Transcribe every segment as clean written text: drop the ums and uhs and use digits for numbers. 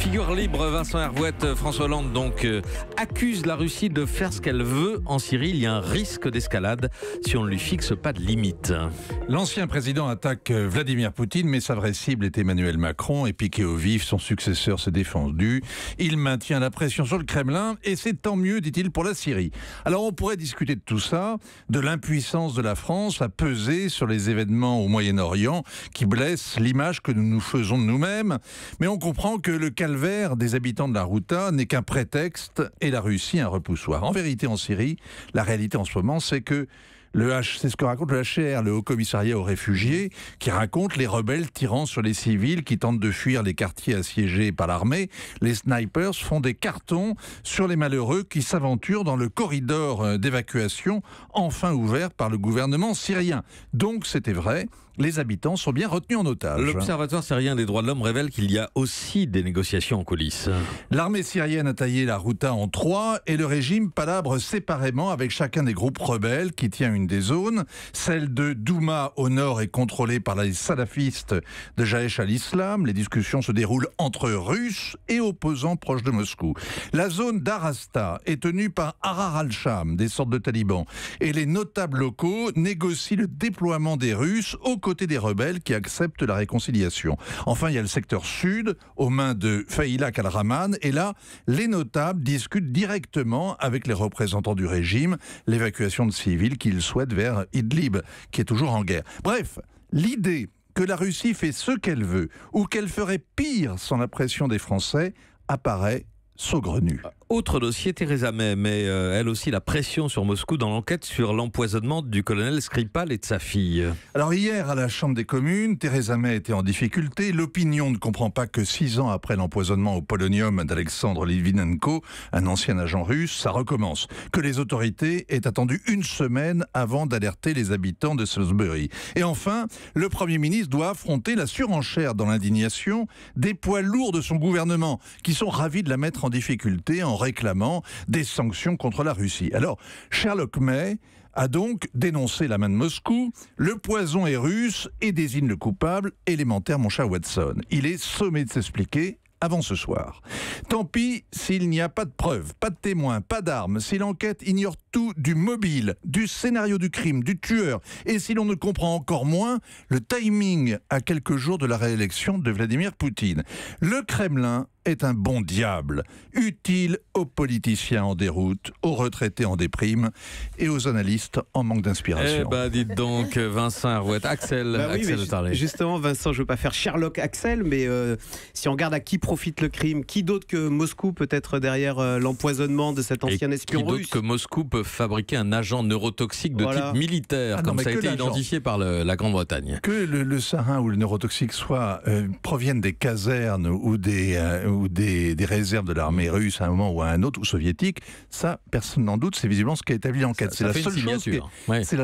Figure libre, Vincent Hervouette, François Hollande accuse la Russie de faire ce qu'elle veut en Syrie. Il y a un risque d'escalade si on ne lui fixe pas de limite. L'ancien président attaque Vladimir Poutine, mais sa vraie cible est Emmanuel Macron. Et piqué au vif, son successeur s'est défendu. Il maintient la pression sur le Kremlin et c'est tant mieux, dit-il, pour la Syrie. Alors on pourrait discuter de tout ça, de l'impuissance de la France à peser sur les événements au Moyen-Orient qui blessent l'image que nous nous faisons de nous-mêmes. Mais on comprend que le calvaire des habitants de la Ghouta n'est qu'un prétexte et la Russie un repoussoir. En vérité, en Syrie, la réalité en ce moment, c'est que c'est ce que raconte le HCR, le Haut Commissariat aux réfugiés, qui raconte les rebelles tirant sur les civils qui tentent de fuir les quartiers assiégés par l'armée. Les snipers font des cartons sur les malheureux qui s'aventurent dans le corridor d'évacuation enfin ouvert par le gouvernement syrien. Donc c'était vrai, les habitants sont bien retenus en otage. L'Observatoire syrien des droits de l'homme révèle qu'il y a aussi des négociations en coulisses. L'armée syrienne a taillé la Ghouta en 3 et le régime palabre séparément avec chacun des groupes rebelles qui tient une des zones. Celle de Douma au nord est contrôlée par les salafistes de Jaech al-Islam. Les discussions se déroulent entre Russes et opposants proches de Moscou. La zone d'Arasta est tenue par Ahrar al-Sham, des sortes de talibans. Et les notables locaux négocient le déploiement des Russes aux côtés des rebelles qui acceptent la réconciliation. Enfin, il y a le secteur sud, aux mains de Faïlak al-Rahman. Et là, les notables discutent directement avec les représentants du régime l'évacuation de civils qu'ils souhaitent vers Idlib, qui est toujours en guerre. Bref, l'idée que la Russie fait ce qu'elle veut, ou qu'elle ferait pire sans la pression des Français, apparaît saugrenue. Autre dossier, Theresa May, mais elle aussi la pression sur Moscou dans l'enquête sur l'empoisonnement du colonel Skripal et de sa fille. Alors hier, à la Chambre des communes, Theresa May était en difficulté. L'opinion ne comprend pas que 6 ans après l'empoisonnement au polonium d'Alexandre Litvinenko, un ancien agent russe, ça recommence. Que les autorités aient attendu 1 semaine avant d'alerter les habitants de Salisbury. Et enfin, le Premier ministre doit affronter la surenchère dans l'indignation des poids lourds de son gouvernement, qui sont ravis de la mettre en difficulté en réclamant des sanctions contre la Russie. Alors, Sherlock May a donc dénoncé la main de Moscou. Le poison est russe et désigne le coupable élémentaire, mon cher Watson. Il est sommé de s'expliquer avant ce soir. Tant pis s'il n'y a pas de preuves, pas de témoins, pas d'armes, si l'enquête ignore tout du mobile, du scénario du crime, du tueur, et si l'on ne comprend encore moins le timing à quelques jours de la réélection de Vladimir Poutine. Le Kremlin est un bon diable, utile aux politiciens en déroute, aux retraités en déprime et aux analystes en manque d'inspiration. Eh ben, dites donc, Vincent Hervouette, Axel de Tarlet. Justement, Vincent, je ne veux pas faire Sherlock Axel, mais si on regarde à qui profite le crime, qui d'autre que Moscou peut être derrière l'empoisonnement de cet ancien espion russe? Qui d'autre que Moscou peut fabriquer un agent neurotoxique de type militaire, comme ça a été identifié par la Grande-Bretagne? Que le sarin ou le neurotoxique proviennent des casernes ou des réserves de l'armée russe à un moment ou à un autre, ou soviétique, ça, personne n'en doute, c'est visiblement ce qui a établi l'enquête. C'est la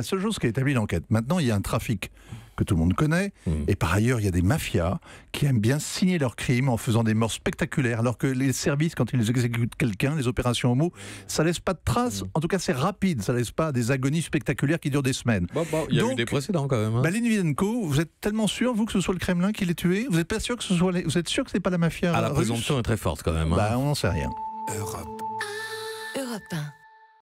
seule chose qui a établi l'enquête. Maintenant, il y a un trafic que tout le monde connaît, et par ailleurs, il y a des mafias qui aiment bien signer leurs crimes en faisant des morts spectaculaires, alors que les services, quand ils exécutent quelqu'un, les opérations homo, ça laisse pas de traces, en tout cas c'est rapide, ça laisse pas des agonies spectaculaires qui durent des semaines. Il y a eu des précédents quand même. Hein. Litvinenko, vous êtes tellement sûr, vous, que ce soit le Kremlin qui l'ait tué? Vous êtes pas sûr que vous êtes sûr que c'est pas la mafia russe? La présomption est très forte quand même. Hein. On n'en sait rien. Europe 1.